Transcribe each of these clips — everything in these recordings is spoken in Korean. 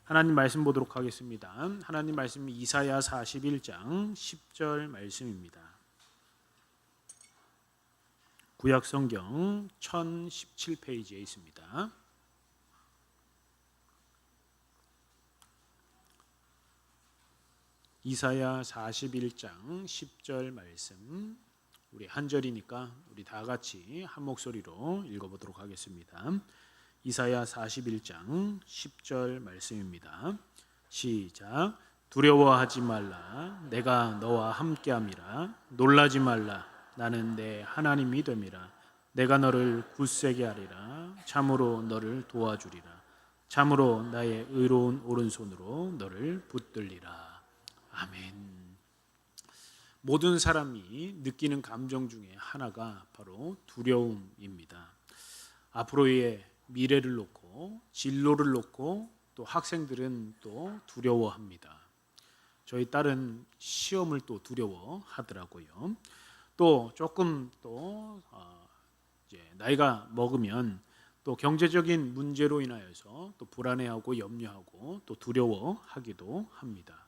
하나님 말씀 보도록 하겠습니다. 하나님 말씀 이사야 41장 10절 말씀입니다. 구약 성경 1017페이지에 있습니다. 이사야 41장 10절 말씀, 우리 한 절이니까 우리 다 같이 한 목소리로 읽어보도록 하겠습니다. 이사야 41장 10절 말씀입니다. 시작. 두려워하지 말라. 내가 너와 함께함이라. 놀라지 말라. 나는 내 하나님이 됨이라. 내가 너를 굳세게 하리라. 참으로 너를 도와주리라. 참으로 나의 의로운 오른손으로 너를 붙들리라. 아멘. 모든 사람이 느끼는 감정 중에 하나가 바로 두려움입니다. 앞으로의 미래를 놓고 진로를 놓고 또 학생들은 또 두려워합니다. 저희 딸은 시험을 또 두려워하더라고요. 또 조금 또 이제 나이가 먹으면 또 경제적인 문제로 인하여서 또 불안해하고 염려하고 또 두려워하기도 합니다.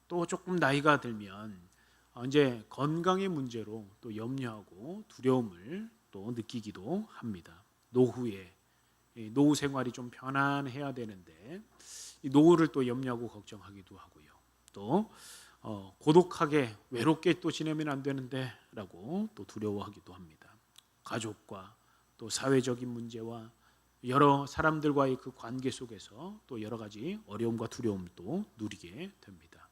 또 조금 나이가 들면 이제 건강의 문제로 또 염려하고 두려움을 또 느끼기도 합니다. 노후 생활이 좀 편안해야 되는데 이 노후를 또 염려하고 걱정하기도 하고요. 또 고독하게 외롭게 또 지내면 안 되는데 라고 또 두려워하기도 합니다. 가족과 또 사회적인 문제와 여러 사람들과의 그 관계 속에서 또 여러 가지 어려움과 두려움도 누리게 됩니다.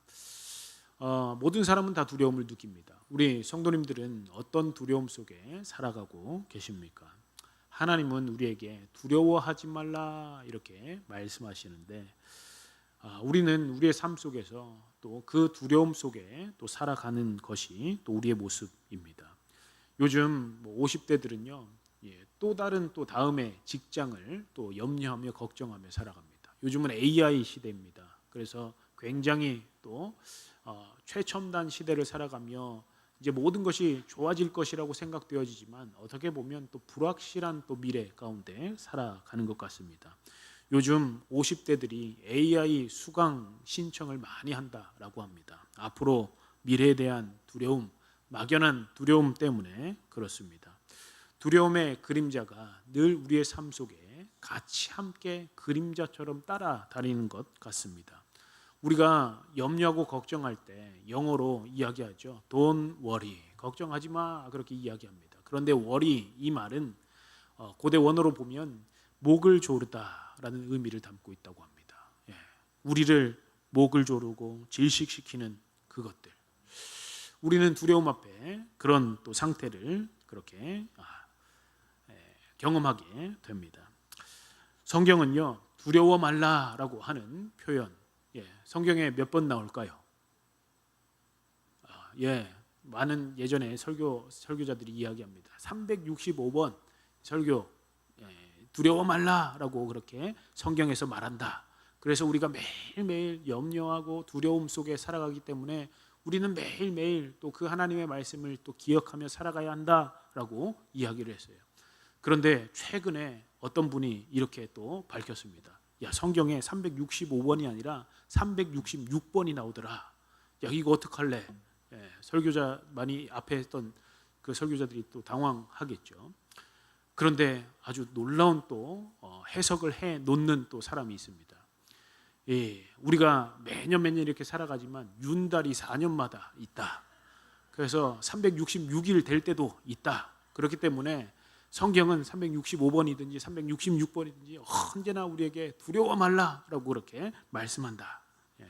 모든 사람은 다 두려움을 느낍니다. 우리 성도님들은 어떤 두려움 속에 살아가고 계십니까? 하나님은 우리에게 두려워하지 말라 이렇게 말씀하시는데 우리는 우리의 삶 속에서 또 그 두려움 속에 또 살아가는 것이 또 우리의 모습입니다. 요즘 50대들은요 또 다른 또 다음의 직장을 또 염려하며 걱정하며 살아갑니다. 요즘은 AI 시대입니다. 그래서 굉장히 또 최첨단 시대를 살아가며 이제 모든 것이 좋아질 것이라고 생각되어지지만 어떻게 보면 또 불확실한 또 미래 가운데 살아가는 것 같습니다. 요즘 50대들이 AI 수강 신청을 많이 한다라고 합니다. 앞으로 미래에 대한 두려움, 막연한 두려움 때문에 그렇습니다. 두려움의 그림자가 늘 우리의 삶 속에 같이 함께 그림자처럼 따라다니는 것 같습니다. 우리가 염려하고 걱정할 때 영어로 이야기하죠. Don't worry, 걱정하지 마 그렇게 이야기합니다. 그런데 worry 이 말은 고대 원어로 보면 목을 조르다라는 의미를 담고 있다고 합니다. 우리를 목을 조르고 질식시키는 그것들. 우리는 두려움 앞에 그런 또 상태를 그렇게 경험하게 됩니다. 성경은요 두려워 말라라고 하는 표현 성경에 몇 번 나올까요? 많은 예전에 설교자들이 이야기합니다. 365번 설교 두려워 말라라고 그렇게 성경에서 말한다. 그래서 우리가 매일매일 염려하고 두려움 속에 살아가기 때문에 우리는 매일매일 또 그 하나님의 말씀을 또 기억하며 살아가야 한다라고 이야기를 했어요. 그런데 최근에 어떤 분이 이렇게 또 밝혔습니다. 야, 성경에 365번이 아니라 366번이 나오더라. 야, 이거 어떡할래? 설교자 많이 앞에 했던 그 설교자들이 또 당황하겠죠. 그런데 아주 놀라운 또 해석을 해 놓는 또 사람이 있습니다. 우리가 매년 이렇게 살아가지만 윤달이 4년마다 있다. 그래서 366일 될 때도 있다. 그렇기 때문에 성경은 365번이든지 366번이든지 언제나 우리에게 두려워 말라라고 그렇게 말씀한다.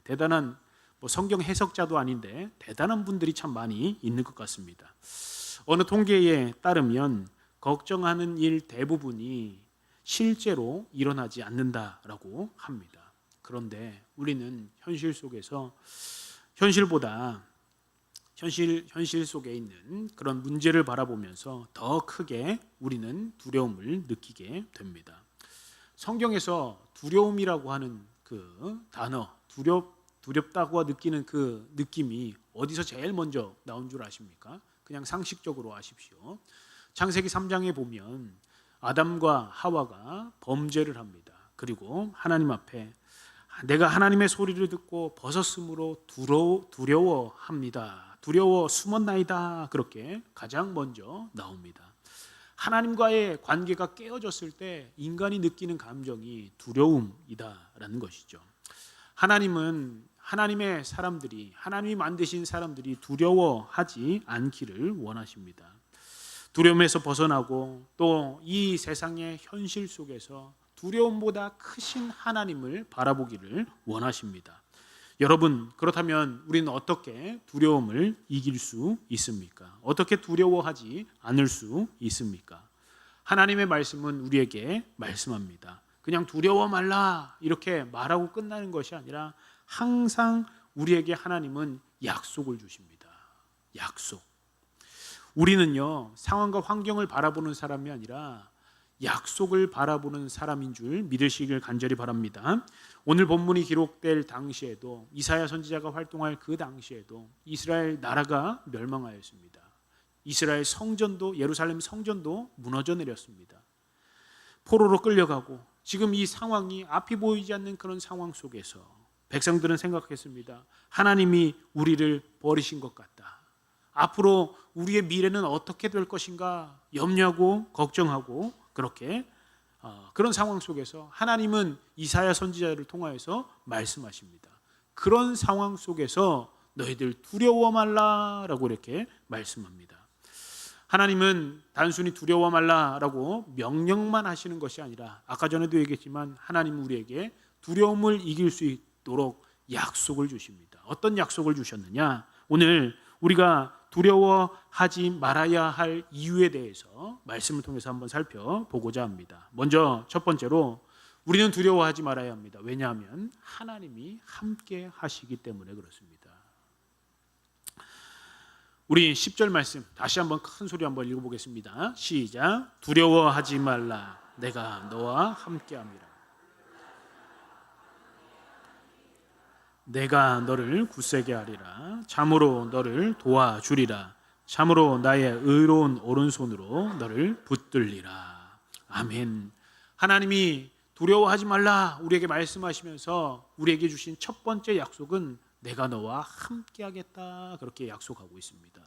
대단한 성경 해석자도 아닌데 대단한 분들이 참 많이 있는 것 같습니다. 어느 통계에 따르면 걱정하는 일 대부분이 실제로 일어나지 않는다라고 합니다. 그런데 우리는 현실 속에서 현실 속에 있는 그런 문제를 바라보면서 더 크게 우리는 두려움을 느끼게 됩니다. 성경에서 두려움이라고 하는 그 단어, 두렵다고 느끼는 그 느낌이 어디서 제일 먼저 나온 줄 아십니까? 그냥 상식적으로 아십시오. 창세기 3장에 보면 아담과 하와가 범죄를 합니다. 그리고 하나님 앞에 내가 하나님의 소리를 듣고 벗었으므로 두려워합니다. 두려워 숨었나이다. 그렇게 가장 먼저 나옵니다. 하나님과의 관계가 깨어졌을 때 인간이 느끼는 감정이 두려움이다라는 것이죠. 하나님은 하나님의 사람들이, 하나님이 만드신 사람들이 두려워하지 않기를 원하십니다. 두려움에서 벗어나고 또 이 세상의 현실 속에서 두려움보다 크신 하나님을 바라보기를 원하십니다. 여러분, 그렇다면 우리는 어떻게 두려움을 이길 수 있습니까? 어떻게 두려워하지 않을 수 있습니까? 하나님의 말씀은 우리에게 말씀합니다. 그냥 두려워 말라 이렇게 말하고 끝나는 것이 아니라 항상 우리에게 하나님은 약속을 주십니다. 약속. 우리는요, 상황과 환경을 바라보는 사람이 아니라 약속을 바라보는 사람인 줄 믿으시길 간절히 바랍니다. 오늘 본문이 기록될 당시에도, 이사야 선지자가 활동할 그 당시에도 이스라엘 나라가 멸망하였습니다. 이스라엘 성전도, 예루살렘 성전도 무너져 내렸습니다. 포로로 끌려가고 지금 이 상황이 앞이 보이지 않는 그런 상황 속에서 백성들은 생각했습니다. 하나님이 우리를 버리신 것 같다. 앞으로 우리의 미래는 어떻게 될 것인가 염려하고 걱정하고 그렇게 그런 상황 속에서 하나님은 이사야 선지자를 통하여서 말씀하십니다. 그런 상황 속에서 너희들 두려워 말라라고 이렇게 말씀합니다. 하나님은 단순히 두려워 말라라고 명령만 하시는 것이 아니라 아까 전에도 얘기했지만 하나님은 우리에게 두려움을 이길 수 있도록 약속을 주십니다. 어떤 약속을 주셨느냐? 오늘 우리가 두려워하지 말아야 할 이유에 대해서 말씀을 통해서 한번 살펴보고자 합니다. 먼저 첫 번째로 우리는 두려워하지 말아야 합니다. 왜냐하면 하나님이 함께 하시기 때문에 그렇습니다. 우리 10절 말씀 다시 한번 큰 소리 한번 읽어보겠습니다. 시작. 두려워하지 말라. 내가 너와 함께함이라. 내가 너를 굳세게 하리라. 참으로 너를 도와주리라. 참으로 나의 의로운 오른손으로 너를 붙들리라. 아멘. 하나님이 두려워하지 말라 우리에게 말씀하시면서 우리에게 주신 첫 번째 약속은 내가 너와 함께 하겠다 그렇게 약속하고 있습니다.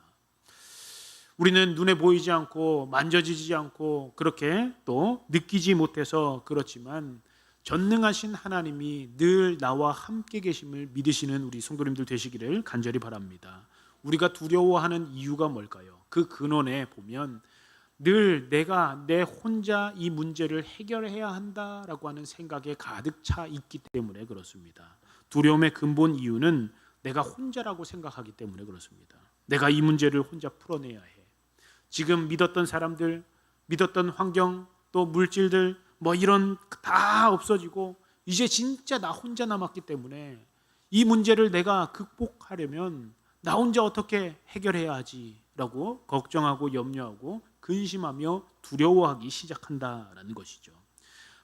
우리는 눈에 보이지 않고 만져지지 않고 그렇게 또 느끼지 못해서 그렇지만 전능하신 하나님이 늘 나와 함께 계심을 믿으시는 우리 성도님들 되시기를 간절히 바랍니다. 우리가 두려워하는 이유가 뭘까요? 그 근원에 보면 늘 내가 내 혼자 이 문제를 해결해야 한다라고 하는 생각에 가득 차 있기 때문에 그렇습니다. 두려움의 근본 이유는 내가 혼자라고 생각하기 때문에 그렇습니다. 내가 이 문제를 혼자 풀어내야 해. 지금 믿었던 사람들, 믿었던 환경, 또 물질들 뭐 이런 다 없어지고 이제 진짜 나 혼자 남았기 때문에 이 문제를 내가 극복하려면 나 혼자 어떻게 해결해야 하지라고 걱정하고 염려하고 근심하며 두려워하기 시작한다라는 것이죠.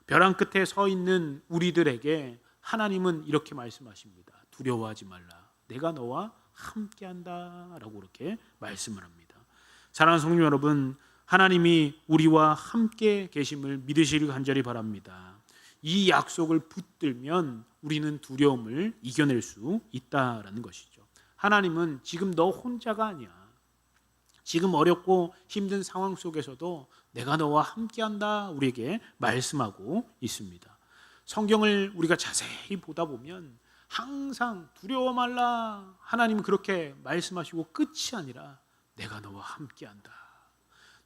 벼랑 끝에 서 있는 우리들에게 하나님은 이렇게 말씀하십니다. 두려워하지 말라. 내가 너와 함께한다라고 그렇게 말씀을 합니다. 사랑하는 성도 여러분, 하나님이 우리와 함께 계심을 믿으시길 간절히 바랍니다. 이 약속을 붙들면 우리는 두려움을 이겨낼 수 있다라는 것이죠. 하나님은 지금 너 혼자가 아니야. 지금 어렵고 힘든 상황 속에서도 내가 너와 함께한다 우리에게 말씀하고 있습니다. 성경을 우리가 자세히 보다 보면 항상 두려워 말라 하나님은 그렇게 말씀하시고 끝이 아니라 내가 너와 함께한다.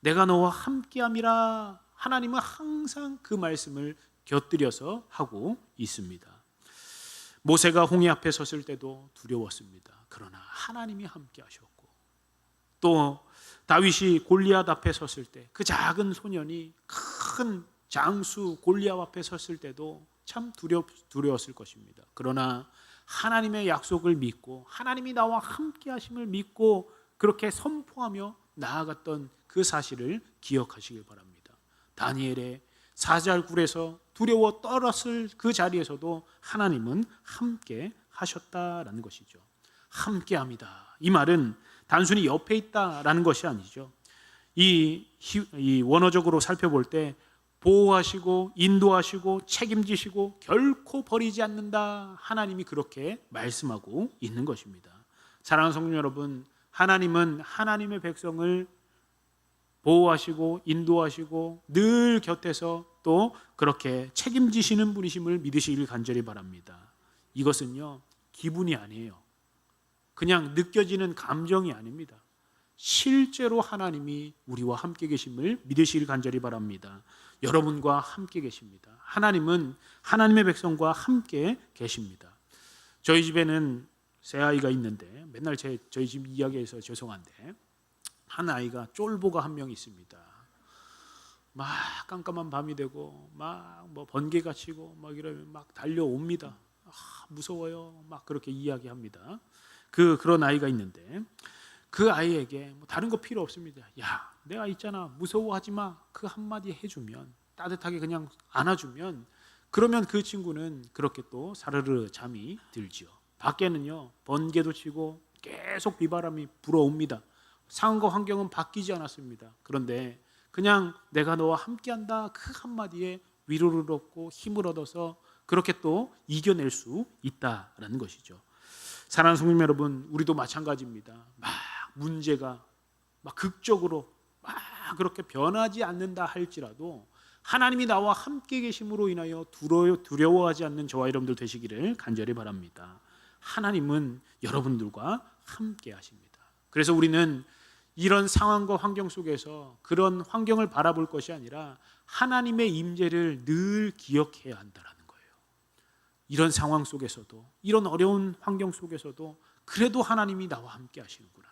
내가 너와 함께함이라 하나님은 항상 그 말씀을 곁들여서 하고 있습니다. 모세가 홍해 앞에 섰을 때도 두려웠습니다. 그러나 하나님이 함께 하셨고 또 다윗이 골리앗 앞에 섰을 때 그 작은 소년이 큰 장수 골리앗 앞에 섰을 때도 참 두려웠을 것입니다. 그러나 하나님의 약속을 믿고 하나님이 나와 함께 하심을 믿고 그렇게 선포하며 나아갔던 그 사실을 기억하시길 바랍니다. 다니엘의 사자굴에서 두려워 떨었을 그 자리에서도 하나님은 함께 하셨다라는 것이죠. 함께합니다. 이 말은 단순히 옆에 있다라는 것이 아니죠. 이 원어적으로 살펴볼 때 보호하시고 인도하시고 책임지시고 결코 버리지 않는다. 하나님이 그렇게 말씀하고 있는 것입니다. 사랑하는 성도 여러분, 하나님은 하나님의 백성을 보호하시고 인도하시고 늘 곁에서 또 그렇게 책임지시는 분이심을 믿으시길 간절히 바랍니다. 이것은요, 기분이 아니에요. 그냥 느껴지는 감정이 아닙니다. 실제로 하나님이 우리와 함께 계심을 믿으시길 간절히 바랍니다. 여러분과 함께 계십니다. 하나님은 하나님의 백성과 함께 계십니다. 저희 집에는 새 아이가 있는데 맨날 저희 집 이야기해서 죄송한데 한 아이가 쫄보가 한 명 있습니다. 막 깜깜한 밤이 되고 막 뭐 번개가 치고 막 이러면 막 달려옵니다. 무서워요. 막 그렇게 이야기합니다. 그런 아이가 있는데 그 아이에게 뭐 다른 거 필요 없습니다. 야, 내가 있잖아. 무서워하지 마. 그 한마디 해주면, 따뜻하게 그냥 안아주면, 그러면 그 친구는 그렇게 또 사르르 잠이 들지요. 밖에는요, 번개도 치고 계속 비바람이 불어옵니다. 상황과 환경은 바뀌지 않았습니다. 그런데 그냥 내가 너와 함께한다 그 한마디에 위로를 얻고 힘을 얻어서 그렇게 또 이겨낼 수 있다라는 것이죠. 사랑하는 성도 여러분, 우리도 마찬가지입니다. 막 문제가 막 극적으로 막 그렇게 변하지 않는다 할지라도 하나님이 나와 함께 계심으로 인하여 두려워하지 않는 저와 여러분들 되시기를 간절히 바랍니다. 하나님은 여러분들과 함께 하십니다. 그래서 우리는 이런 상황과 환경 속에서 그런 환경을 바라볼 것이 아니라 하나님의 임재를 늘 기억해야 한다라는 거예요. 이런 상황 속에서도, 이런 어려운 환경 속에서도 그래도 하나님이 나와 함께 하시는구나,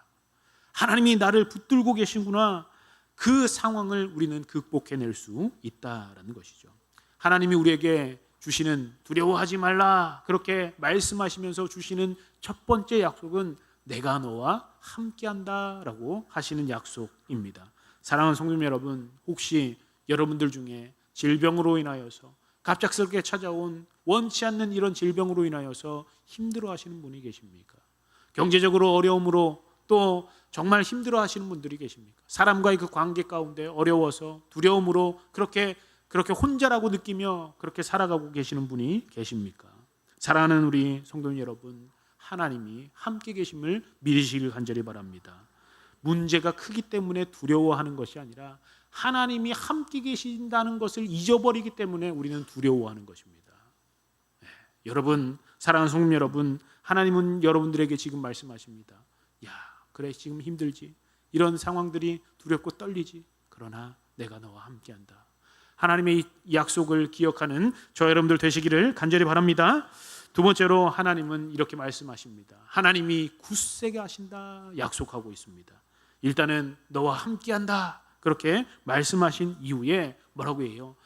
하나님이 나를 붙들고 계시구나, 그 상황을 우리는 극복해낼 수 있다라는 것이죠. 하나님이 우리에게 주시는 두려워하지 말라 그렇게 말씀하시면서 주시는 첫 번째 약속은 내가 너와 함께한다라고 하시는 약속입니다. 사랑하는 성도 여러분, 혹시 여러분들 중에 질병으로 인하여서 갑작스럽게 찾아온 원치 않는 이런 질병으로 인하여서 힘들어하시는 분이 계십니까? 경제적으로 어려움으로 또 정말 힘들어하시는 분들이 계십니까? 사람과의 그 관계 가운데 어려워서 두려움으로 그렇게 혼자라고 느끼며 그렇게 살아가고 계시는 분이 계십니까? 사랑하는 우리 성도 여러분, 하나님이 함께 계심을 믿으시길 간절히 바랍니다. 문제가 크기 때문에 두려워하는 것이 아니라 하나님이 함께 계신다는 것을 잊어버리기 때문에 우리는 두려워하는 것입니다. 네, 여러분, 사랑하는 성도 여러분, 하나님은 여러분들에게 지금 말씀하십니다. 야, 그래 지금 힘들지, 이런 상황들이 두렵고 떨리지, 그러나 내가 너와 함께한다. 하나님의 이 약속을 기억하는 저 여러분들 되시기를 간절히 바랍니다. 두 번째로 하나님은 이렇게 말씀하십니다. 하나님이 굳세게 하신다 약속하고 있습니다. 일단은 너와 함께한다 그렇게 말씀하신 이후에 뭐라고 해요?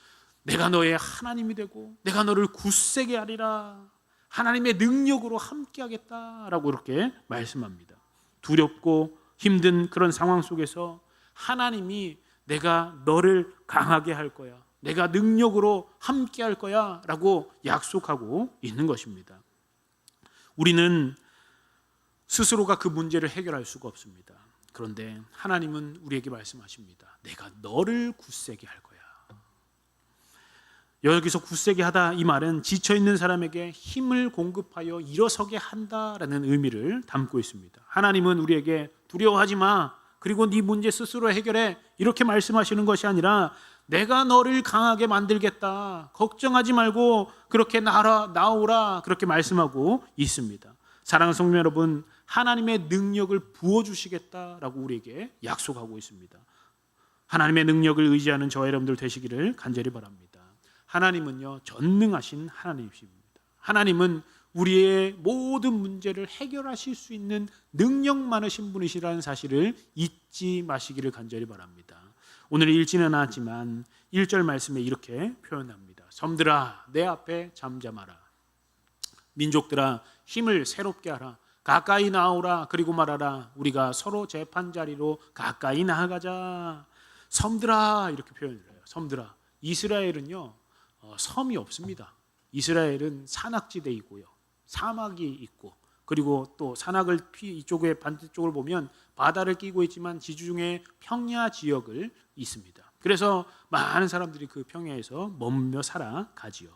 내가 너의 하나님이 되고 내가 너를 굳세게 하리라. 하나님의 능력으로 함께하겠다라고 이렇게 말씀합니다. 두렵고 힘든 그런 상황 속에서 하나님이 내가 너를 강하게 할 거야, 내가 능력으로 함께 할 거야 라고 약속하고 있는 것입니다. 우리는 스스로가 그 문제를 해결할 수가 없습니다. 그런데 하나님은 우리에게 말씀하십니다. 내가 너를 굳세게 할 거야. 여기서 굳세게 하다, 이 말은 지쳐있는 사람에게 힘을 공급하여 일어서게 한다라는 의미를 담고 있습니다. 하나님은 우리에게 두려워하지 마, 그리고 네 문제 스스로 해결해, 이렇게 말씀하시는 것이 아니라 내가 너를 강하게 만들겠다, 걱정하지 말고 그렇게 나오라 그렇게 말씀하고 있습니다. 사랑하는 성도 여러분, 하나님의 능력을 부어주시겠다라고 우리에게 약속하고 있습니다. 하나님의 능력을 의지하는 저와 여러분들 되시기를 간절히 바랍니다. 하나님은요, 전능하신 하나님이십니다. 하나님은 우리의 모든 문제를 해결하실 수 있는 능력 많으신 분이시라는 사실을 잊지 마시기를 간절히 바랍니다. 오늘 읽지는 않았지만 1절 말씀에 이렇게 표현합니다. 섬들아 내 앞에 잠잠하라. 민족들아 힘을 새롭게 하라. 가까이 나오라. 그리고 말하라. 우리가 서로 재판자리로 가까이 나아가자. 섬들아 이렇게 표현을 해요. 섬들아. 이스라엘은요 섬이 없습니다. 이스라엘은 산악지대이고요, 사막이 있고, 그리고 또 산악을 이쪽에 반대쪽을 보면 바다를 끼고 있지만 지중해 평야 지역을 있습니다. 그래서 많은 사람들이 그 평야에서 머물며 살아가지요.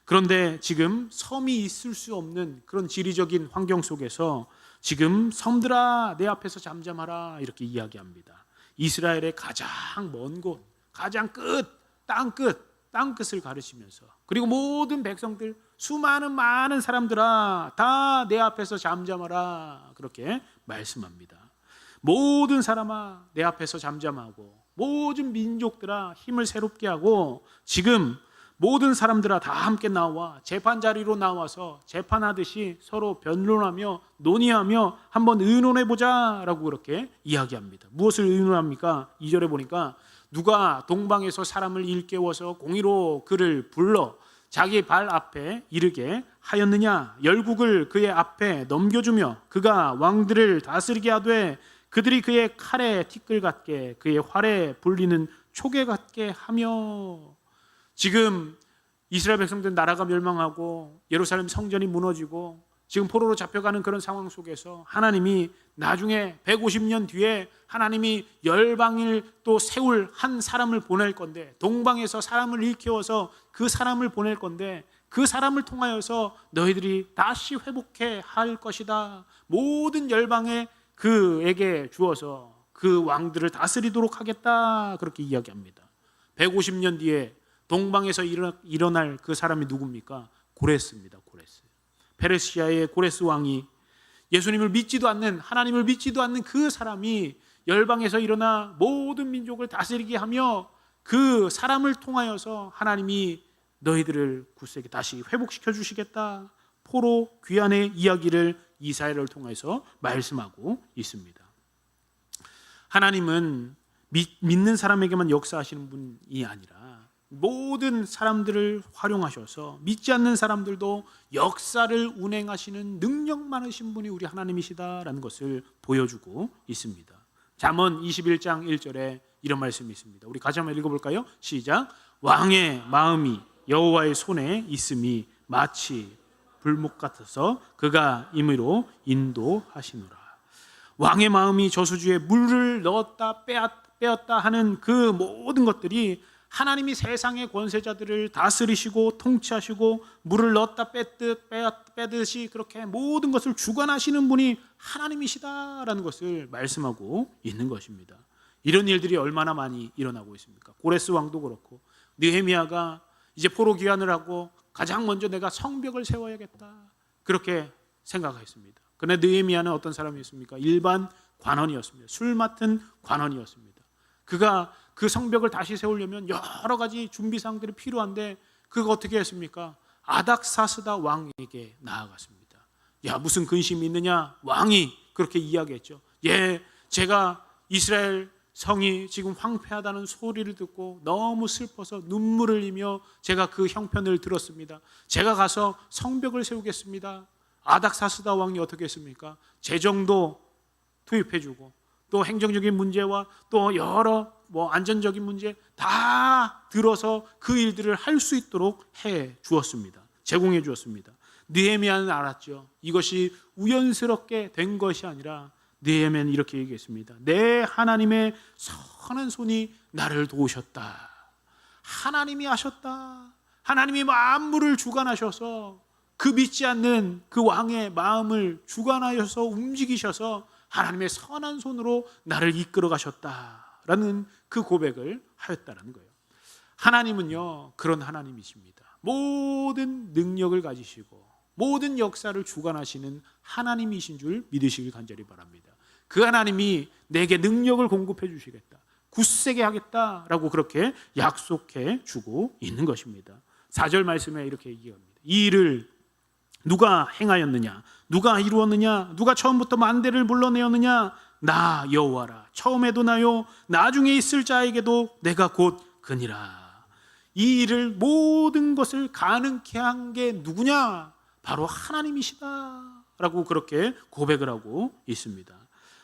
그런데 지금 섬이 있을 수 없는 그런 지리적인 환경 속에서 지금 섬들아 내 앞에서 잠잠하라 이렇게 이야기합니다. 이스라엘의 가장 먼 곳, 가장 끝, 땅끝을 가르치면서, 그리고 모든 백성들, 수많은 많은 사람들아 다 내 앞에서 잠잠하라 그렇게 말씀합니다. 모든 사람아 내 앞에서 잠잠하고, 모든 민족들아 힘을 새롭게 하고, 지금 모든 사람들아 다 함께 나와 재판 자리로 나와서 재판하듯이 서로 변론하며 논의하며 한번 의논해보자 라고 그렇게 이야기합니다. 무엇을 의논합니까? 2절에 보니까 누가 동방에서 사람을 일깨워서 공의로 그를 불러 자기 발 앞에 이르게 하였느냐? 열국을 그의 앞에 넘겨주며 그가 왕들을 다스리게 하되 그들이 그의 칼에 티끌 같게 그의 활에 불리는 초계 같게 하며. 지금 이스라엘 백성들 나라가 멸망하고 예루살렘 성전이 무너지고 지금 포로로 잡혀가는 그런 상황 속에서 하나님이 나중에 150년 뒤에 하나님이 열방을 또 세울 한 사람을 보낼 건데, 동방에서 사람을 일깨워서 그 사람을 보낼 건데, 그 사람을 통하여서 너희들이 다시 회복해 할 것이다. 모든 열방에 그에게 주어서 그 왕들을 다스리도록 하겠다 그렇게 이야기합니다. 150년 뒤에 동방에서 일어날 그 사람이 누굽니까? 고레스입니다. 고레스. 페르시아의 고레스 왕이 예수님을 믿지도 않는, 하나님을 믿지도 않는 그 사람이 열방에서 일어나 모든 민족을 다스리게 하며 그 사람을 통하여서 하나님이 너희들을 굳세게 다시 회복시켜 주시겠다. 포로 귀환의 이야기를 이사야를 통해서 말씀하고 있습니다. 하나님은 믿는 사람에게만 역사하시는 분이 아니라 모든 사람들을 활용하셔서 믿지 않는 사람들도 역사를 운행하시는 능력 많으신 분이 우리 하나님이시다라는 것을 보여주고 있습니다. 잠언 21장 1절에 이런 말씀이 있습니다. 우리 같이 한번 읽어볼까요? 시작. 왕의 마음이 여호와의 손에 있음이 마치 불목 같아서 그가 임의로 인도하시노라. 왕의 마음이 저수지에 물을 넣었다 빼었다 하는 그 모든 것들이 하나님이 세상의 권세자들을 다스리시고 통치하시고 물을 넣었다 빼듯이 그렇게 모든 것을 주관하시는 분이 하나님이시다라는 것을 말씀하고 있는 것입니다. 이런 일들이 얼마나 많이 일어나고 있습니까? 고레스 왕도 그렇고, 느헤미야가 이제 포로 귀환을 하고 가장 먼저 내가 성벽을 세워야겠다 그렇게 생각했습니다. 그런데 느헤미야는 어떤 사람이었습니까? 일반 관원이었습니다. 술 맡은 관원이었습니다. 그가 그 성벽을 다시 세우려면 여러 가지 준비사항들이 필요한데 그거 어떻게 했습니까? 아닥사스다 왕에게 나아갔습니다. 야, 무슨 근심이 있느냐? 왕이 그렇게 이야기했죠. 예, 제가 이스라엘 성이 지금 황폐하다는 소리를 듣고 너무 슬퍼서 눈물을 흘리며 제가 그 형편을 들었습니다. 제가 가서 성벽을 세우겠습니다. 아닥사스다 왕이 어떻게 했습니까? 재정도 투입해주고 또 행정적인 문제와 또 여러 안전적인 문제 다 들어서 그 일들을 할 수 있도록 해 주었습니다. 제공해 주었습니다. 느헤미야는 알았죠. 이것이 우연스럽게 된 것이 아니라 느헤미야는 이렇게 얘기했습니다. 내 하나님의 선한 손이 나를 도우셨다. 하나님이 하셨다. 하나님이 만물을 주관하셔서 그 믿지 않는 그 왕의 마음을 주관하셔서 움직이셔서 하나님의 선한 손으로 나를 이끌어 가셨다라는 그 고백을 하였다는 거예요. 하나님은요 그런 하나님이십니다. 모든 능력을 가지시고 모든 역사를 주관하시는 하나님이신 줄 믿으시길 간절히 바랍니다. 그 하나님이 내게 능력을 공급해 주시겠다, 굳세게 하겠다라고 그렇게 약속해 주고 있는 것입니다. 4절 말씀에 이렇게 얘기합니다. 이 일을 누가 행하였느냐? 누가 이루었느냐? 누가 처음부터 만대를 불러내었느냐? 나 여호와라. 처음에도 나요, 나중에 있을 자에게도 내가 곧 그니라. 이 일을 모든 것을 가능케 한 게 누구냐? 바로 하나님이시다 라고 그렇게 고백을 하고 있습니다.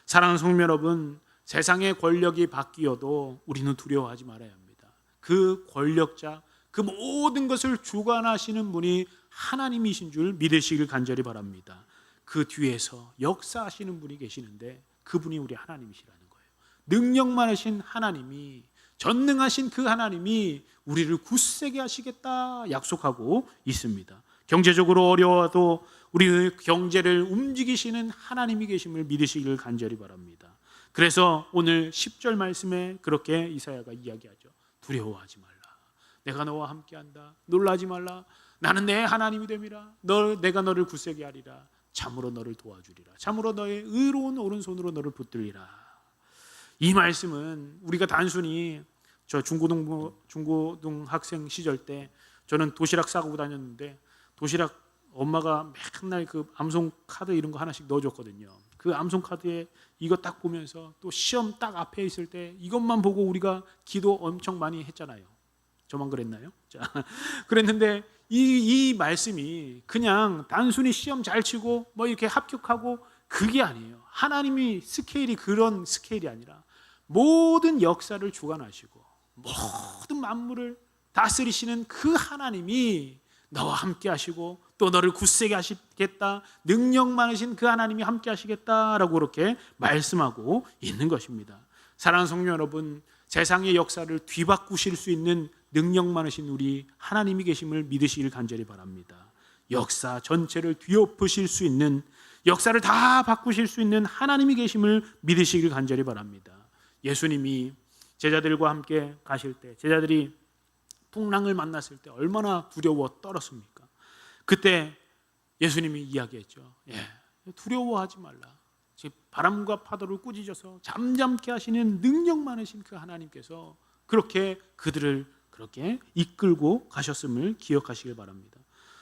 사랑하는 성도 여러분, 세상의 권력이 바뀌어도 우리는 두려워하지 말아야 합니다. 그 권력자, 그 모든 것을 주관하시는 분이 하나님이신 줄 믿으시길 간절히 바랍니다. 그 뒤에서 역사하시는 분이 계시는데 그분이 우리 하나님이시라는 거예요. 능력 많으신 하나님이 전능하신 그 하나님이 우리를 굳세게 하시겠다 약속하고 있습니다. 경제적으로 어려워도 우리의 경제를 움직이시는 하나님이 계심을 믿으시기를 간절히 바랍니다. 그래서 오늘 10절 말씀에 그렇게 이사야가 이야기하죠. 두려워하지 말라. 내가 너와 함께한다. 놀라지 말라. 나는 내 하나님이 됨이라. 내가 너를 굳세게 하리라. 참으로 너를 도와주리라. 참으로 너의 의로운 오른손으로 너를 붙들리라. 이 말씀은 우리가 단순히 저 중고등 학생 시절 때 저는 도시락 싸고 다녔는데 도시락 엄마가 맨날 그 암송 카드 이런 거 하나씩 넣어줬거든요. 그 암송 카드에 이거 딱 보면서 또 시험 딱 앞에 있을 때 이것만 보고 우리가 기도 엄청 많이 했잖아요. 저만 그랬나요? 자, 그랬는데 이 말씀이 그냥 단순히 시험 잘 치고 뭐 이렇게 합격하고 그게 아니에요. 하나님이 스케일이 그런 스케일이 아니라 모든 역사를 주관하시고 모든 만물을 다스리시는 그 하나님이 너와 함께 하시고 또 너를 굳세게 하시겠다, 능력 많으신 그 하나님이 함께 하시겠다라고 그렇게 말씀하고 있는 것입니다. 사랑하는 성도 여러분, 세상의 역사를 뒤바꾸실 수 있는 능력 많으신 우리 하나님이 계심을 믿으시길 간절히 바랍니다. 역사 전체를 뒤엎으실 수 있는, 역사를 다 바꾸실 수 있는 하나님이 계심을 믿으시길 간절히 바랍니다. 예수님이 제자들과 함께 가실 때, 제자들이 풍랑을 만났을 때 얼마나 두려워 떨었습니까? 그때 예수님이 이야기했죠. 두려워하지 말라. 바람과 파도를 꾸짖어서 잠잠케 하시는 능력 많으신 그 하나님께서 그렇게 그들을 그렇게 이끌고 가셨음을 기억하시길 바랍니다.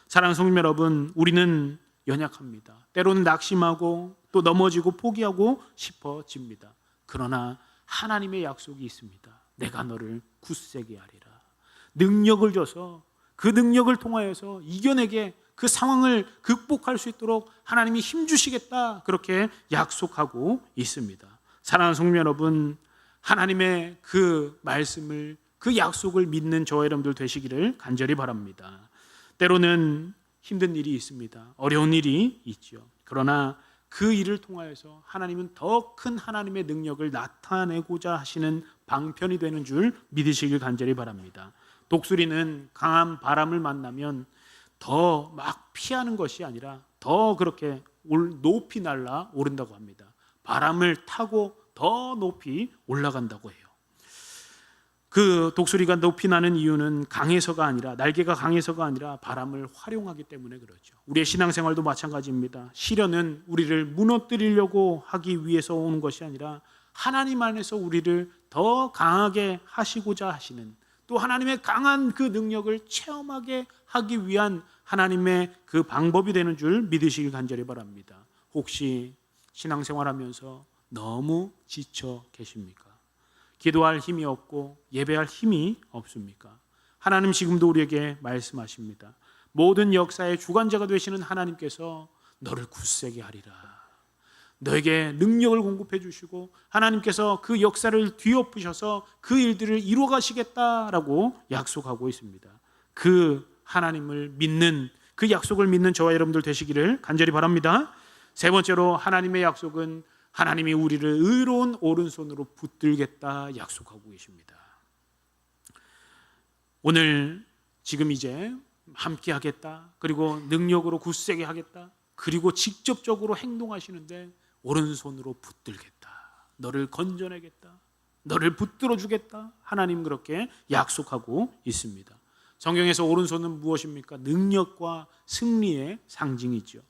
사랑하는 성도 여러분, 우리는 연약합니다. 때로는 낙심하고 또 넘어지고 포기하고 싶어집니다. 그러나 하나님의 약속이 있습니다. 내가 너를 굳세게 하리라. 능력을 줘서 그 능력을 통하여서 이겨내게, 그 상황을 극복할 수 있도록 하나님이 힘주시겠다, 그렇게 약속하고 있습니다. 사랑하는 성도 여러분, 하나님의 그 말씀을, 그 약속을 믿는 저와 여러분들 되시기를 간절히 바랍니다. 때로는 힘든 일이 있습니다. 어려운 일이 있죠. 그러나 그 일을 통하여서 하나님은 더 큰 하나님의 능력을 나타내고자 하시는 방편이 되는 줄 믿으시길 간절히 바랍니다. 독수리는 강한 바람을 만나면 더 막 피하는 것이 아니라 더 그렇게 높이 날아 오른다고 합니다. 바람을 타고 더 높이 올라간다고 해요. 그 독수리가 높이 나는 이유는 강해서가 아니라, 날개가 강해서가 아니라 바람을 활용하기 때문에 그렇죠. 우리의 신앙생활도 마찬가지입니다. 시련은 우리를 무너뜨리려고 하기 위해서 오는 것이 아니라 하나님 안에서 우리를 더 강하게 하시고자 하시는, 또 하나님의 강한 그 능력을 체험하게 하기 위한 하나님의 그 방법이 되는 줄 믿으시길 간절히 바랍니다. 혹시 신앙생활하면서 너무 지쳐 계십니까? 기도할 힘이 없고 예배할 힘이 없습니까? 하나님 지금도 우리에게 말씀하십니다. 모든 역사의 주관자가 되시는 하나님께서 너를 굳세게 하리라. 너에게 능력을 공급해 주시고 하나님께서 그 역사를 뒤엎으셔서 그 일들을 이루어 가시겠다라고 약속하고 있습니다. 그 하나님을 믿는, 그 약속을 믿는 저와 여러분들 되시기를 간절히 바랍니다. 세 번째로 하나님의 약속은 하나님이 우리를 의로운 오른손으로 붙들겠다 약속하고 계십니다. 오늘 지금 이제 함께 하겠다, 그리고 능력으로 굳세게 하겠다, 그리고 직접적으로 행동하시는데 오른손으로 붙들겠다, 너를 건져내겠다, 너를 붙들어 주겠다, 하나님 그렇게 약속하고 있습니다. 성경에서 오른손은 무엇입니까? 능력과 승리의 상징이죠.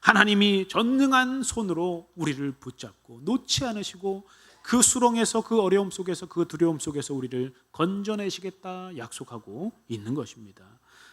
하나님이 전능한 손으로 우리를 붙잡고 놓지 않으시고 그 수렁에서, 그 어려움 속에서, 그 두려움 속에서 우리를 건져내시겠다 약속하고 있는 것입니다.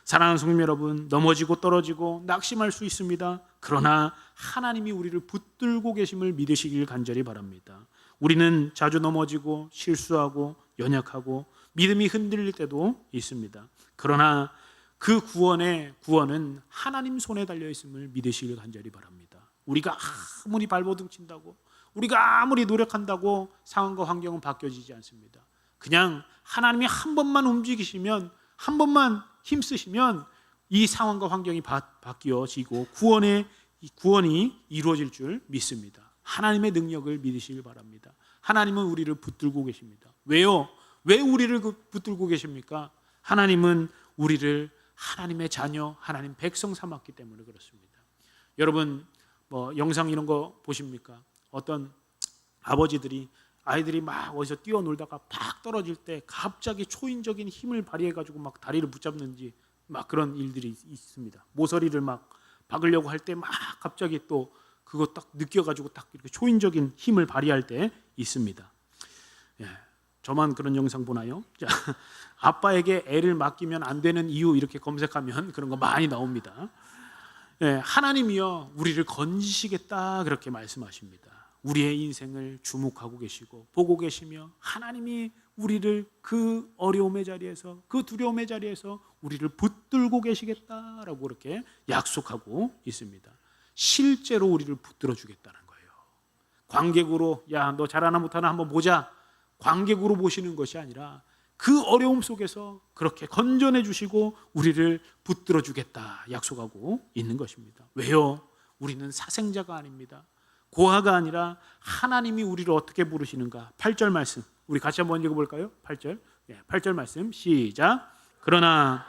사랑하는 성도 여러분, 넘어지고 떨어지고 낙심할 수 있습니다. 그러나 하나님이 우리를 붙들고 계심을 믿으시길 간절히 바랍니다. 우리는 자주 넘어지고 실수하고 연약하고 믿음이 흔들릴 때도 있습니다. 그러나 그 구원은 하나님 손에 달려 있음을 믿으시길 간절히 바랍니다. 우리가 아무리 발버둥 친다고, 우리가 아무리 노력한다고 상황과 환경은 바뀌어지지 않습니다. 그냥 하나님이 한 번만 움직이시면, 한 번만 힘쓰시면 이 상황과 환경이 바뀌어지고 구원이 이루어질 줄 믿습니다. 하나님의 능력을 믿으시길 바랍니다. 하나님은 우리를 붙들고 계십니다. 왜요? 왜 우리를 붙들고 계십니까? 하나님은 우리를 하나님의 자녀, 하나님 백성 삼았기 때문에 그렇습니다. 여러분 영상 이런 거 보십니까? 어떤 아버지들이 아이들이 막 어디서 뛰어놀다가 팍 떨어질 때 갑자기 초인적인 힘을 발휘해가지고 막 다리를 붙잡는지 막 그런 일들이 있습니다. 모서리를 막 박으려고 할 때 막 갑자기 또 그거 딱 느껴가지고 딱 이렇게 초인적인 힘을 발휘할 때 있습니다. 예, 저만 그런 영상 보나요? 자, 아빠에게 애를 맡기면 안 되는 이유 이렇게 검색하면 그런 거 많이 나옵니다. 예, 하나님이여 우리를 건지시겠다 그렇게 말씀하십니다. 우리의 인생을 주목하고 계시고 보고 계시며 하나님이 우리를 그 어려움의 자리에서 그 두려움의 자리에서 우리를 붙들고 계시겠다라고 그렇게 약속하고 있습니다. 실제로 우리를 붙들어 주겠다는 거예요. 관객으로 야 너 잘하나 못하나 한번 보자 관객으로 보시는 것이 아니라 그 어려움 속에서 그렇게 건져내 주시고 우리를 붙들어 주겠다 약속하고 있는 것입니다. 왜요? 우리는 사생자가 아닙니다. 고아가 아니라 하나님이 우리를 어떻게 부르시는가. 8절 말씀 우리 같이 한번 읽어볼까요? 8절 8절 말씀 시작. 그러나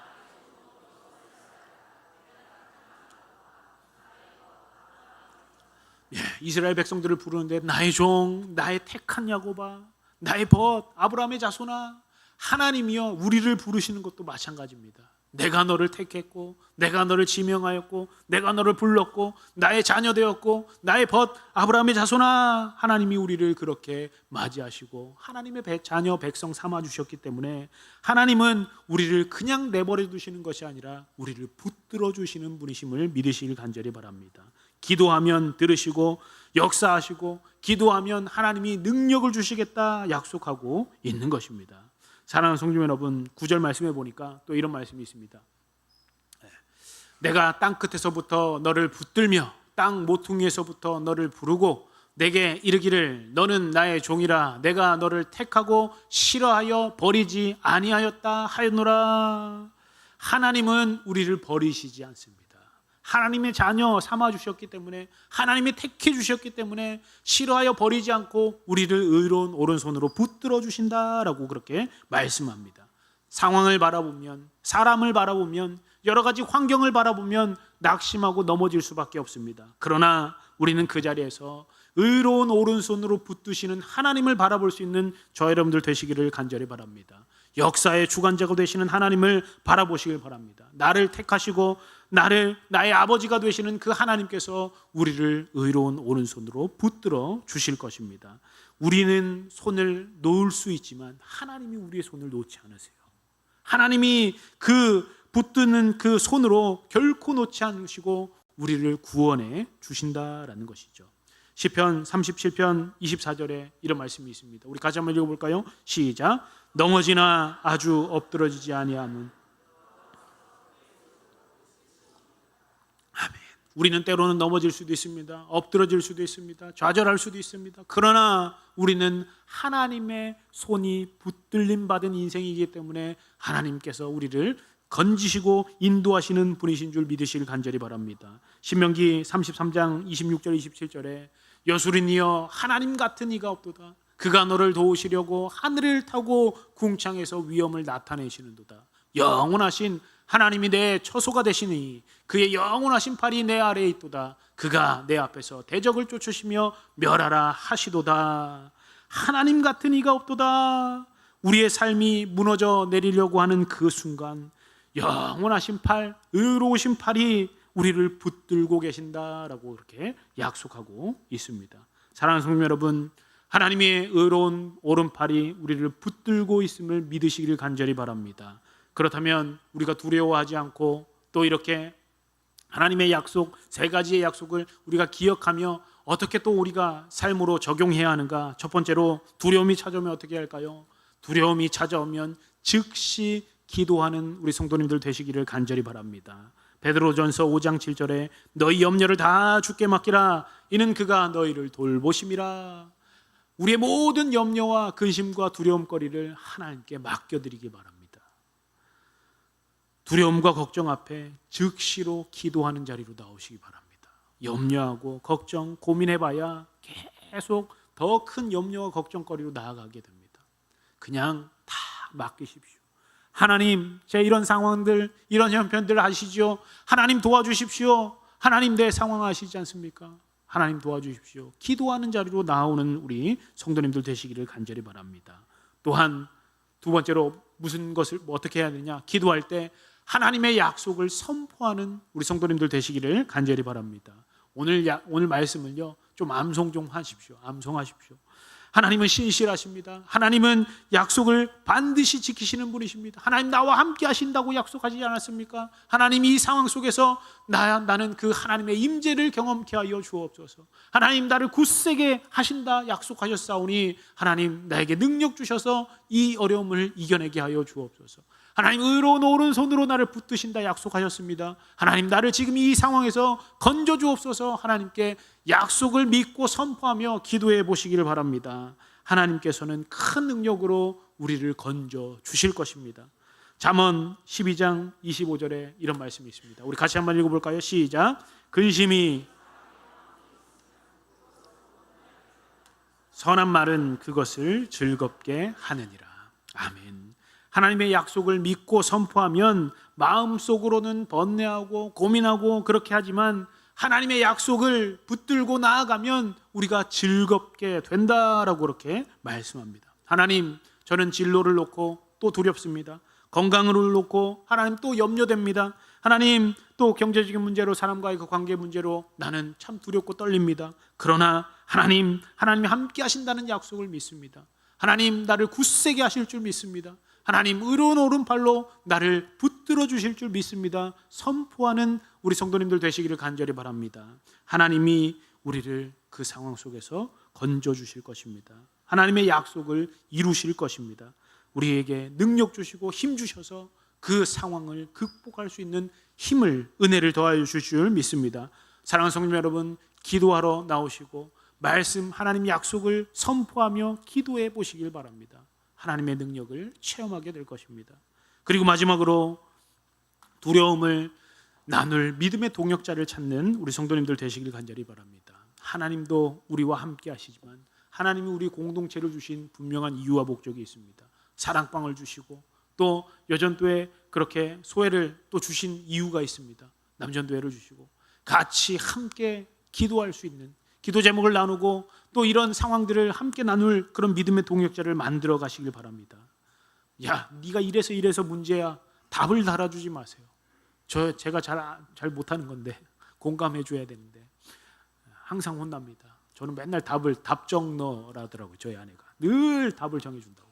이스라엘 백성들을 부르는데 나의 종, 나의 택한 야곱아, 나의 벗, 아브라함의 자손아, 하나님이여 우리를 부르시는 것도 마찬가지입니다. 내가 너를 택했고 내가 너를 지명하였고 내가 너를 불렀고 나의 자녀 되었고 나의 벗 아브라함의 자손아, 하나님이 우리를 그렇게 맞이하시고 하나님의 자녀 백성 삼아주셨기 때문에 하나님은 우리를 그냥 내버려 두시는 것이 아니라 우리를 붙들어 주시는 분이심을 믿으시길 간절히 바랍니다. 기도하면 들으시고 역사하시고 기도하면 하나님이 능력을 주시겠다 약속하고 있는 것입니다. 사랑하는 성도 여러분, 9절 말씀에 보니까 또 이런 말씀이 있습니다. 내가 땅 끝에서부터 너를 붙들며 땅 모퉁이에서부터 너를 부르고 내게 이르기를 너는 나의 종이라 내가 너를 택하고 싫어하여 버리지 아니하였다 하였노라. 하나님은 우리를 버리시지 않습니다. 하나님의 자녀 삼아주셨기 때문에 하나님이 택해 주셨기 때문에 싫어하여 버리지 않고 우리를 의로운 오른손으로 붙들어 주신다라고 그렇게 말씀합니다. 상황을 바라보면 사람을 바라보면 여러 가지 환경을 바라보면 낙심하고 넘어질 수밖에 없습니다. 그러나 우리는 그 자리에서 의로운 오른손으로 붙드시는 하나님을 바라볼 수 있는 저 여러분들 되시기를 간절히 바랍니다. 역사의 주관자가 되시는 하나님을 바라보시길 바랍니다. 나를 택하시고 나의 아버지가 되시는 그 하나님께서 우리를 의로운 오른손으로 붙들어 주실 것입니다. 우리는 손을 놓을 수 있지만 하나님이 우리의 손을 놓지 않으세요. 하나님이 그 붙드는 그 손으로 결코 놓지 않으시고 우리를 구원해 주신다라는 것이죠. 시편 37편 24절에 이런 말씀이 있습니다. 우리 같이 한번 읽어볼까요? 시작. 넘어지나 아주 엎드러지지 아니함은. 아멘. 우리는 때로는 넘어질 수도 있습니다. 엎드러질 수도 있습니다. 좌절할 수도 있습니다. 그러나 우리는 하나님의 손이 붙들림 받은 인생이기 때문에 하나님께서 우리를 건지시고 인도하시는 분이신 줄 믿으시길 간절히 바랍니다. 신명기 33장 26절 27절에 여수린이여 하나님 같은 이가 없도다. 그가 너를 도우시려고 하늘을 타고 궁창에서 위엄을 나타내시는도다. 영원하신 하나님이 내 처소가 되시니 그의 영원하신 팔이 내 아래에 있도다. 그가 내 앞에서 대적을 쫓으시며 멸하라 하시도다. 하나님 같은 이가 없도다. 우리의 삶이 무너져 내리려고 하는 그 순간 영원하신 팔, 의로우신 팔이 우리를 붙들고 계신다라고 이렇게 약속하고 있습니다. 사랑하는 성도 여러분, 하나님의 의로운 오른팔이 우리를 붙들고 있음을 믿으시기를 간절히 바랍니다. 그렇다면 우리가 두려워하지 않고 또 이렇게 하나님의 약속, 세 가지의 약속을 우리가 기억하며 어떻게 또 우리가 삶으로 적용해야 하는가? 첫 번째로 두려움이 찾아오면 어떻게 할까요? 두려움이 찾아오면 즉시 기도하는 우리 성도님들 되시기를 간절히 바랍니다. 베드로전서 5장 7절에 너희 염려를 다 주께 맡기라. 이는 그가 너희를 돌보심이라. 우리의 모든 염려와 근심과 두려움거리를 하나님께 맡겨드리기 바랍니다. 두려움과 걱정 앞에 즉시로 기도하는 자리로 나오시기 바랍니다. 염려하고 걱정, 고민해봐야 계속 더 큰 염려와 걱정거리로 나아가게 됩니다. 그냥 다 맡기십시오. 하나님, 제 이런 상황들, 이런 형편들 아시죠? 하나님 도와주십시오. 하나님 내 상황 아시지 않습니까? 하나님 도와주십시오. 기도하는 자리로 나오는 우리 성도님들 되시기를 간절히 바랍니다. 또한 두 번째로 무슨 것을 어떻게 해야 되냐? 기도할 때 하나님의 약속을 선포하는 우리 성도님들 되시기를 간절히 바랍니다. 오늘 말씀을요, 좀 암송 좀 하십시오. 암송하십시오. 하나님은 신실하십니다. 하나님은 약속을 반드시 지키시는 분이십니다. 하나님 나와 함께 하신다고 약속하지 않았습니까? 하나님 이 상황 속에서 나는 그 하나님의 임재를 경험케 하여 주옵소서. 하나님 나를 굳세게 하신다 약속하셨사오니 하나님 나에게 능력 주셔서 이 어려움을 이겨내게 하여 주옵소서. 하나님 의로운 오른손으로 나를 붙드신다 약속하셨습니다. 하나님 나를 지금 이 상황에서 건져 주옵소서. 하나님께 약속을 믿고 선포하며 기도해 보시기를 바랍니다. 하나님께서는 큰 능력으로 우리를 건져 주실 것입니다. 잠언 12장 25절에 이런 말씀이 있습니다. 우리 같이 한번 읽어볼까요? 시작. 근심이 선한 말은 그것을 즐겁게 하느니라. 아멘. 하나님의 약속을 믿고 선포하면 마음속으로는 번뇌하고 고민하고 그렇게 하지만 하나님의 약속을 붙들고 나아가면 우리가 즐겁게 된다라고 그렇게 말씀합니다. 하나님, 저는 진로를 놓고 또 두렵습니다. 건강을 놓고 하나님 또 염려됩니다. 하나님, 또 경제적인 문제로 사람과의 그 관계 문제로 나는 참 두렵고 떨립니다. 그러나 하나님이 함께 하신다는 약속을 믿습니다. 하나님 나를 굳세게 하실 줄 믿습니다. 하나님 의로운 오른팔로 나를 붙들어 주실 줄 믿습니다. 선포하는 우리 성도님들 되시기를 간절히 바랍니다. 하나님이 우리를 그 상황 속에서 건져 주실 것입니다. 하나님의 약속을 이루실 것입니다. 우리에게 능력 주시고 힘 주셔서 그 상황을 극복할 수 있는 힘을, 은혜를 더하여 주실 줄 믿습니다. 사랑하는 성도 여러분, 기도하러 나오시고 말씀, 하나님 약속을 선포하며 기도해 보시길 바랍니다. 하나님의 능력을 체험하게 될 것입니다. 그리고 마지막으로 두려움을 나눌 믿음의 동역자를 찾는 우리 성도님들 되시길 간절히 바랍니다. 하나님도 우리와 함께 하시지만 하나님이 우리 공동체를 주신 분명한 이유와 목적이 있습니다. 사랑방을 주시고 또 여전도에 그렇게 소회를 또 주신 이유가 있습니다. 남전도회를 주시고 같이 함께 기도할 수 있는, 기도 제목을 나누고 또 이런 상황들을 함께 나눌 그런 믿음의 동역자를 만들어 가시길 바랍니다. 야, 네가 이래서 문제야. 답을 달아주지 마세요. 제가 잘 못하는 건데 공감해 줘야 되는데 항상 혼납니다. 저는 맨날 답정너라더라고요. 저희 아내가 늘 답을 정해준다고.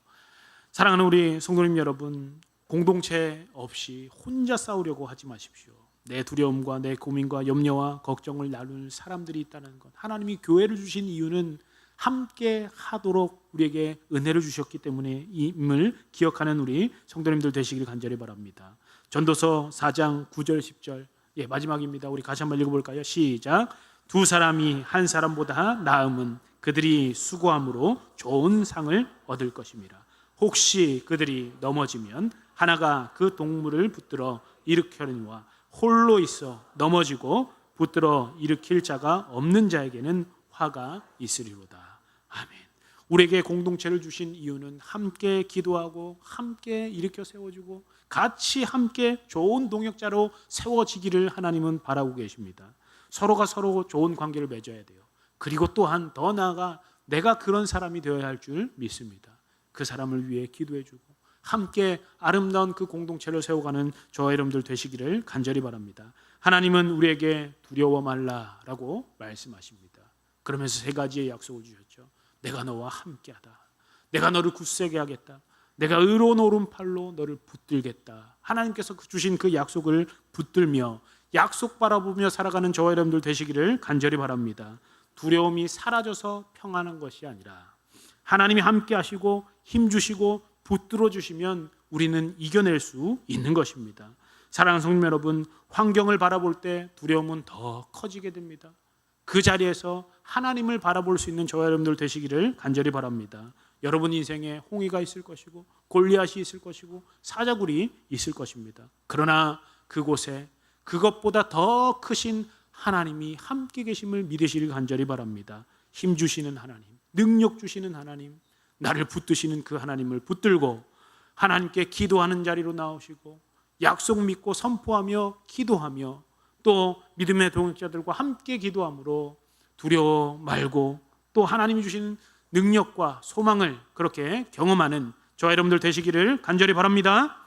사랑하는 우리 성도님 여러분, 공동체 없이 혼자 싸우려고 하지 마십시오. 내 두려움과 내 고민과 염려와 걱정을 나눌 사람들이 있다는 것, 하나님이 교회를 주신 이유는 함께 하도록 우리에게 은혜를 주셨기 때문에 임을 기억하는 우리 성도님들 되시길 간절히 바랍니다. 전도서 4장 9절 10절, 마지막입니다. 우리 같이 한번 읽어볼까요? 시작. 두 사람이 한 사람보다 나음은 그들이 수고함으로 좋은 상을 얻을 것입니다. 혹시 그들이 넘어지면 하나가 그 동물을 붙들어 일으켜니와 홀로 있어 넘어지고 붙들어 일으킬 자가 없는 자에게는 화가 있으리로다. 아멘. 우리에게 공동체를 주신 이유는 함께 기도하고 함께 일으켜 세워주고 같이 함께 좋은 동역자로 세워지기를 하나님은 바라고 계십니다. 서로가 서로 좋은 관계를 맺어야 돼요. 그리고 또한 더 나아가 내가 그런 사람이 되어야 할 줄 믿습니다. 그 사람을 위해 기도해주고 함께 아름다운 그 공동체를 세워가는 저와 여러분들 되시기를 간절히 바랍니다. 하나님은 우리에게 두려워 말라라고 말씀하십니다. 그러면서 세 가지의 약속을 주셨죠. 내가 너와 함께하다. 내가 너를 굳세게 하겠다. 내가 의로운 오른팔로 너를 붙들겠다. 하나님께서 주신 그 약속을 붙들며 약속 바라보며 살아가는 저와 여러분들 되시기를 간절히 바랍니다. 두려움이 사라져서 평안한 것이 아니라 하나님이 함께 하시고 힘 주시고 붙들어 주시면 우리는 이겨낼 수 있는 것입니다. 사랑하는 성도 여러분, 환경을 바라볼 때 두려움은 더 커지게 됩니다. 그 자리에서 하나님을 바라볼 수 있는 저와 여러분들 되시기를 간절히 바랍니다. 여러분 인생에 홍해가 있을 것이고 골리앗이 있을 것이고 사자굴이 있을 것입니다. 그러나 그곳에 그것보다 더 크신 하나님이 함께 계심을 믿으시길 간절히 바랍니다. 힘 주시는 하나님, 능력 주시는 하나님, 나를 붙드시는 그 하나님을 붙들고 하나님께 기도하는 자리로 나오시고 약속 믿고 선포하며 기도하며 또 믿음의 동역자들과 함께 기도함으로 두려워 말고 또 하나님이 주신 능력과 소망을 그렇게 경험하는 저와 여러분들 되시기를 간절히 바랍니다.